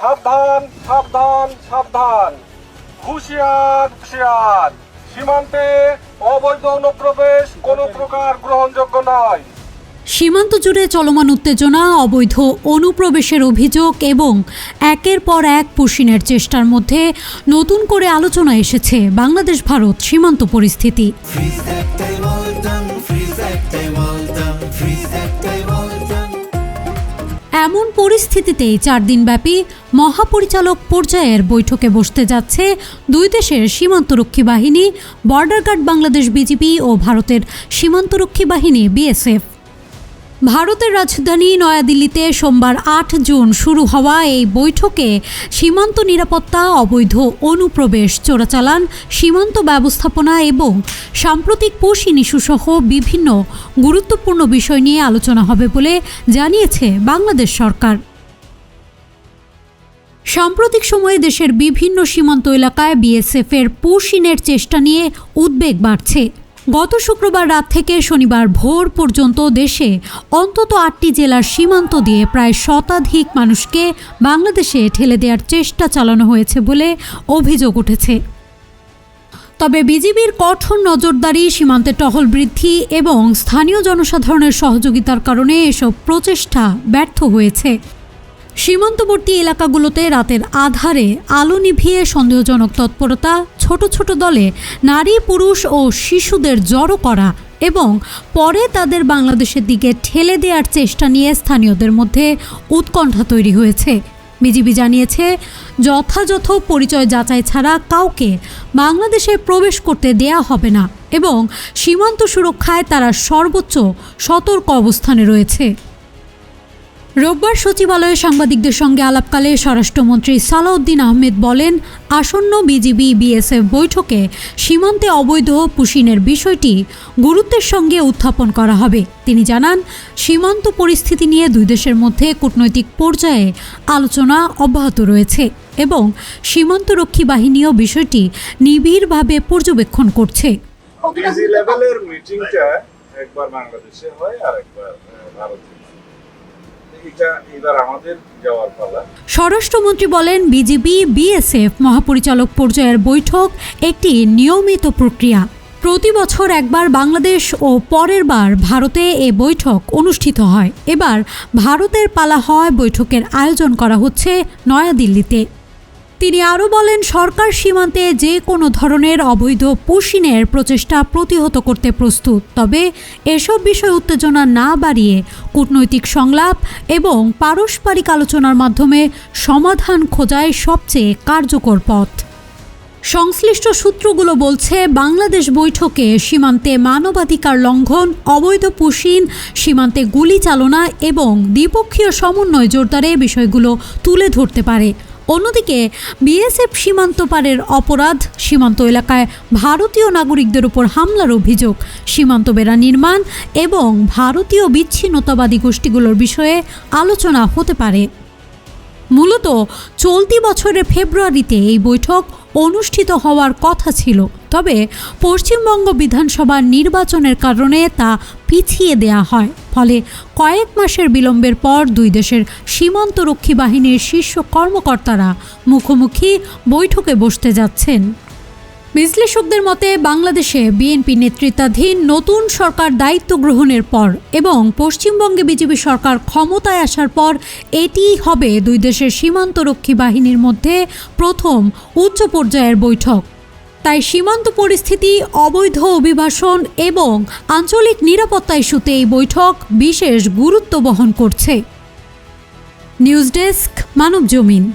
সাবধান সাবধান সাবধান, হুঁশিয়ার হুঁশিয়ার, সীমান্তে অবৈধ অনুপ্রবেশ কোনো প্রকার গ্রহণযোগ্য নয়। সীমান্ত জুড়ে চলমান উত্তেজনা, অবৈধ অনুপ্রবেশের অভিযোগ এবং একের পর এক পুশিনের চেষ্টার মধ্যে নতুন করে আলোচনা এসেছে বাংলাদেশ ভারত সীমান্ত পরিস্থিতি। এমন পরিস্থিতিতে 4 দিনব্যাপী মহাপরিচালক পর্যায়ের বৈঠকে বসতে যাচ্ছে দুই দেশের সীমান্তরক্ষী বাহিনী, বর্ডার গার্ড বাংলাদেশ বিজিবি ও ভারতের সীমান্তরক্ষী বাহিনী বিএসএফ। ভারতের রাজধানী নয়াদিল্লিতে সোমবার 8 জুন শুরু হওয়া এই বৈঠকে সীমান্ত নিরাপত্তা, অবৈধ অনুপ্রবেশ, চোরাচালান, সীমান্ত ব্যবস্থাপনা এবং সাম্প্রতিক পুশিন ইস্যুসহ বিভিন্ন গুরুত্বপূর্ণ বিষয় নিয়ে আলোচনা হবে বলে জানিয়েছে বাংলাদেশ সরকার। সাম্প্রতিক সময়ে দেশের বিভিন্ন সীমান্ত এলাকায় বিএসএফের পুশিনের চেষ্টা নিয়ে উদ্বেগ বাড়ছে। গত শুক্রবার রাত থেকে শনিবার ভোর পর্যন্ত দেশে অন্তত 8টি জেলার সীমান্ত দিয়ে প্রায় শতাধিক মানুষকে বাংলাদেশে ঠেলে দেওয়ার চেষ্টা চালানো হয়েছে বলে অভিযোগ উঠেছে। তবে বিজিবির কঠোর নজরদারি, সীমান্তে টহল বৃদ্ধি এবং স্থানীয় জনসাধারণের সহযোগিতার কারণে এসব প্রচেষ্টা ব্যর্থ হয়েছে। সীমান্তবর্তী এলাকাগুলোতে রাতের আধারে আলো নিভিয়ে সন্দেহজনক তৎপরতা, ছোট ছোট দলে নারী, পুরুষ ও শিশুদের জড়ো করা এবং পরে তাদের বাংলাদেশের দিকে ঠেলে দেওয়ার চেষ্টা নিয়ে স্থানীয়দের মধ্যে উৎকণ্ঠা তৈরি হয়েছে। বিজিবি জানিয়েছে, যথাযথ পরিচয় যাচাই ছাড়া কাউকে বাংলাদেশে প্রবেশ করতে দেয়া হবে না এবং সীমান্ত সুরক্ষায় তারা সর্বোচ্চ সতর্ক অবস্থানে রয়েছে। রোববার সচিবালয়ে সাংবাদিকদের সঙ্গে আলাপকালে স্বরাষ্ট্রমন্ত্রী সালাউদ্দিন আহমেদ বলেন, আসন্ন বিজিবি বিএসএফ বৈঠকে সীমান্তে অবৈধ পুশিনের বিষয়টি গুরুত্বের সঙ্গে উত্থাপন করা হবে। তিনি জানান, সীমান্ত পরিস্থিতি নিয়ে দুই দেশের মধ্যে কূটনৈতিক পর্যায়ে আলোচনা অব্যাহত রয়েছে এবং সীমান্তরক্ষী বাহিনীও বিষয়টি নিবিড়ভাবে পর্যবেক্ষণ করছে। ডিজি লেভেলের মিটিংটা একবার বাংলাদেশে হয় আর একবার ভারতে। স্বরাষ্ট্রমন্ত্রী বলেন, বিজিবি বিএসএফ মহাপরিচালক পর্যায়ের বৈঠক একটি নিয়মিত প্রক্রিয়া। প্রতি বছর একবার বাংলাদেশ ও পরের বার ভারতে এ বৈঠক অনুষ্ঠিত হয়। এবার ভারতের পালা হয়, বৈঠকের আয়োজন করা হচ্ছে নয়াদিল্লিতে। তিনি আরও বলেন, সরকার সীমান্তে যে কোনো ধরনের অবৈধ পুশিনের প্রচেষ্টা প্রতিহত করতে প্রস্তুত। তবে এসব বিষয় উত্তেজনা না বাড়িয়ে কূটনৈতিক সংলাপ এবং পারস্পরিক আলোচনার মাধ্যমে সমাধান খোঁজাই সবচেয়ে কার্যকর পথ। সংশ্লিষ্ট সূত্রগুলো বলছে, বাংলাদেশ বৈঠকে সীমান্তে মানবাধিকার লঙ্ঘন, অবৈধ পুশিন, সীমান্তে গুলি চালনা এবং দ্বিপক্ষীয় সমন্বয় জোরদারে বিষয়গুলো তুলে ধরতে পারে। অন্যদিকে বিএসএফ সীমান্ত পারের অপরাধ, সীমান্ত এলাকায় ভারতীয় নাগরিকদের উপর হামলার অভিযোগ, সীমান্ত বেড়া নির্মাণ এবং ভারতীয় বিচ্ছিন্নতাবাদী গোষ্ঠীগুলোর বিষয়ে আলোচনা হতে পারে। মূলত চলতি বছরের ফেব্রুয়ারিতে এই বৈঠক অনুষ্ঠিত হওয়ার কথা ছিল, তবে পশ্চিমবঙ্গ বিধানসভার নির্বাচনের কারণে তা পিছিয়ে দেয়া হয়। ফলে কয়েক মাসের বিলম্বের পর দুই দেশের সীমান্তরক্ষী বাহিনীর শীর্ষ কর্মকর্তারা মুখোমুখি বৈঠকে বসতে যাচ্ছেন। বিশ্লেষকদের মতে, বাংলাদেশে বিএনপি নেতৃত্বাধীন নতুন সরকার দায়িত্ব গ্রহণের পর এবং পশ্চিমবঙ্গে বিজেপি সরকার ক্ষমতায় আসার পর এটিই হবে দুই দেশের সীমান্তরক্ষী বাহিনীর মধ্যে প্রথম উচ্চ পর্যায়ের বৈঠক। তাই সীমান্ত পরিস্থিতি, অবৈধ অভিবাসন এবং আঞ্চলিক নিরাপত্তা ইস্যুতে এই বৈঠক বিশেষ গুরুত্ব বহন করছে। News desk, Manabzamin.